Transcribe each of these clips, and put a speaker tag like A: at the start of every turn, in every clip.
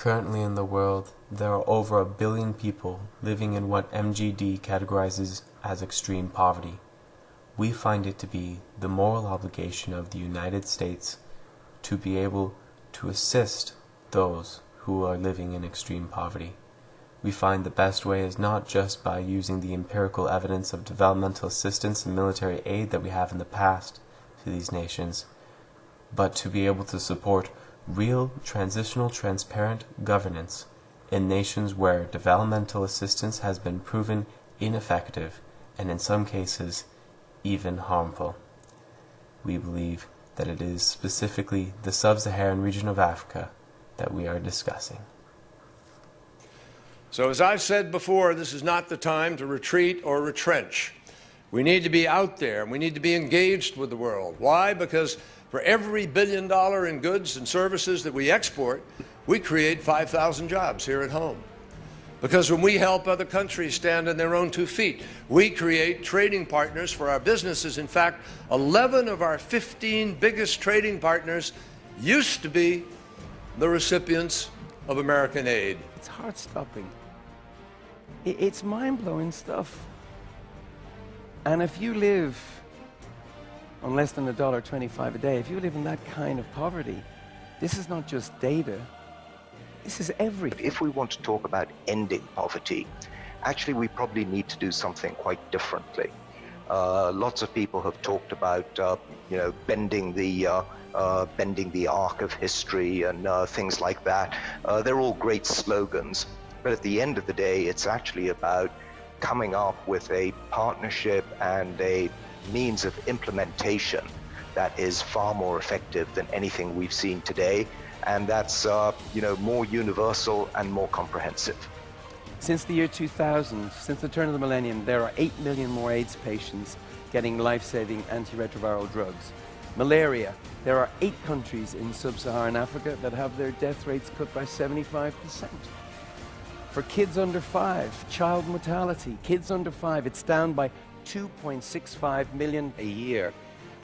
A: Currently in the world, there are over 1 billion people living in what MGD categorizes as extreme poverty. We find it to be the moral obligation of the United States to be able to assist those who are living in extreme poverty. We find the best way is not just by using the empirical evidence of developmental assistance and military aid that we have in the past to these nations, but to be able to support real, transitional, transparent governance in nations where developmental assistance has been proven ineffective and in some cases even harmful. We believe that it is specifically the sub-Saharan region of Africa that we are discussing.
B: So as I've said before, this is not the time to retreat or retrench. We need to be out there, and we need to be engaged with the world. Why? Because for every $1 billion in goods and services that we export, we create 5,000 jobs here at home. Because when we help other countries stand on their own 2 feet, we create trading partners for our businesses. In fact, 11 of our 15 biggest trading partners used to be the recipients of American aid.
C: It's heart-stopping. It's mind-blowing stuff. And if you live on less than $1.25 a day, if you live in that kind of poverty, this is not just data, this is everything.
D: If we want to talk about ending poverty, actually we probably need to do something quite differently. Lots of people have talked about, bending the arc of history and things like that. They're all great slogans, but at the end of the day, it's actually about coming up with a partnership and a means of implementation that is far more effective than anything we've seen today, and that's more universal and more comprehensive.
C: Since the year 2000, since the turn of the millennium, there are 8 million more AIDS patients getting life-saving antiretroviral drugs. Malaria, there are 8 countries in sub-Saharan Africa that have their death rates cut by 75%. For kids under 5, child mortality, kids under 5, it's down by 2.65 million a year.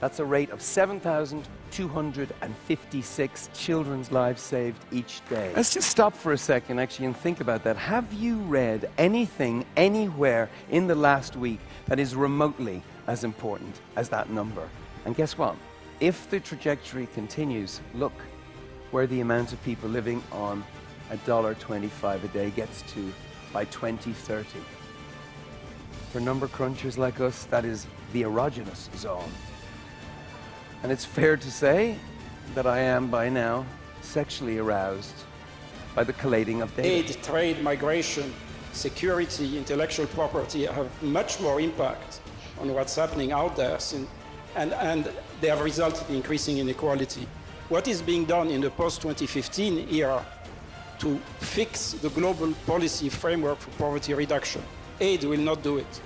C: That's a rate of 7,256 children's lives saved each day. Let's just stop for a second actually and think about that. Have you read anything anywhere in the last week that is remotely as important as that number? And guess what? If the trajectory continues, look where the amount of people living on $1.25 a day gets to by 2030. For number crunchers like us, that is the erogenous zone. And it's fair to say that I am by now sexually aroused by the collating of data.
E: Aid, trade, migration, security, intellectual property have much more impact on what's happening out there, and they have resulted in increasing inequality. What is being done in the post-2015 era to fix the global policy framework for poverty reduction? Aid will not do it.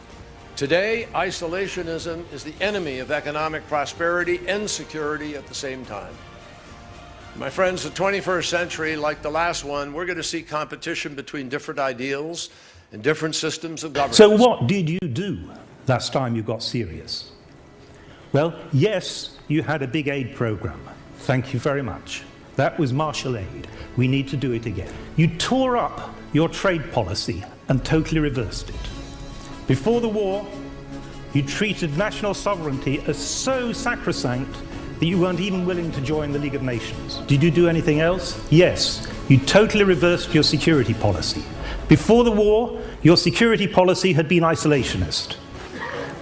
B: Today, isolationism is the enemy of economic prosperity and security at the same time. My friends, the 21st century, like the last one, we're going to see competition between different ideals and different systems of governance.
F: So what did you do last time you got serious? Well, yes, you had a big aid program. Thank you very much. That was Marshall Aid. We need to do it again. You tore up your trade policy and totally reversed it. Before the war, you treated national sovereignty as so sacrosanct that you weren't even willing to join the League of Nations. Did you do anything else? Yes, you totally reversed your security policy. Before the war, your security policy had been isolationist.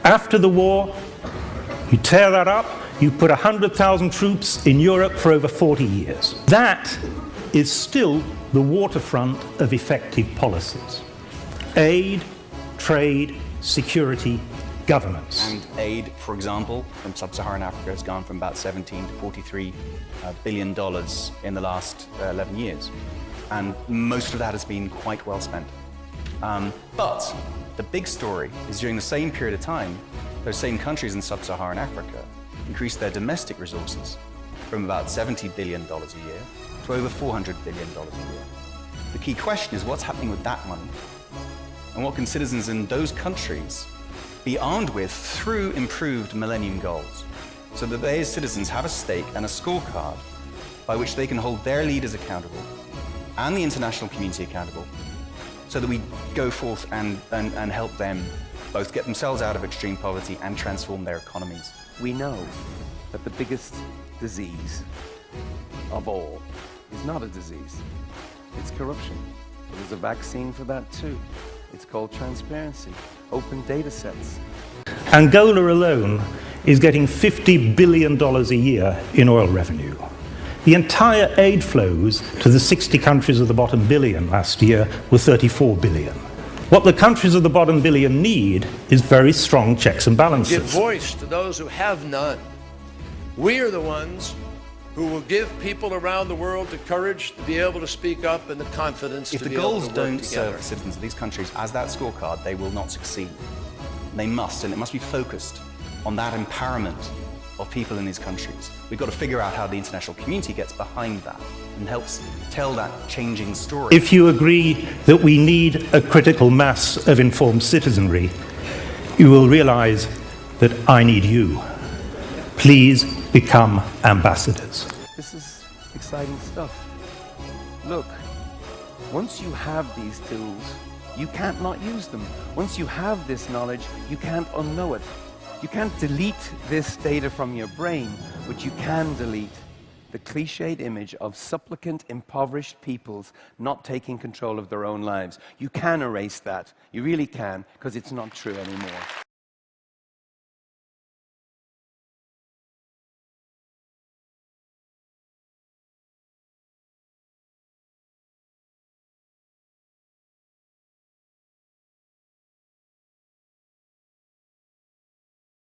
F: After the war, you tear that up, you put 100,000 troops in Europe for over 40 years. That is still the waterfront of effective policies. Aid, trade, security, governance.
G: And aid, for example, from sub-Saharan Africa has gone from about $17 to $43 billion in the last 11 years. And most of that has been quite well spent. But the big story is during the same period of time, those same countries in sub-Saharan Africa increased their domestic resources from about $70 billion a year to over $400 billion a year. The key question is what's happening with that money? And what can citizens in those countries be armed with through improved Millennium Goals, so that they as citizens have a stake and a scorecard by which they can hold their leaders accountable and the international community accountable so that we go forth and help them both get themselves out of extreme poverty and transform their economies.
C: We know that the biggest disease of all is not a disease. It's corruption. There's a vaccine for that too. It's called transparency, open data sets.
F: Angola alone is getting $50 billion a year in oil revenue. The entire aid flows to the 60 countries of the bottom billion last year were 34 billion. What the countries of the bottom billion need is very strong checks and balances.
B: Give voice to those who have none. We are the ones who will give people around the world the courage to be able to speak up and the confidence to be able to work together.
G: If the goals don't serve the citizens of these countries as that scorecard, they will not succeed. They must, and it must be focused on that empowerment of people in these countries. We've got to figure out how the international community gets behind that and helps tell that changing story.
F: If you agree that we need a critical mass of informed citizenry, you will realize that I need you. Please become ambassadors.
C: This is exciting stuff. Look, once you have these tools, you can't not use them. Once you have this knowledge, you can't unknow it. You can't delete this data from your brain, but you can delete the cliched image of supplicant, impoverished peoples not taking control of their own lives. You can erase that. You really can, because it's not true anymore.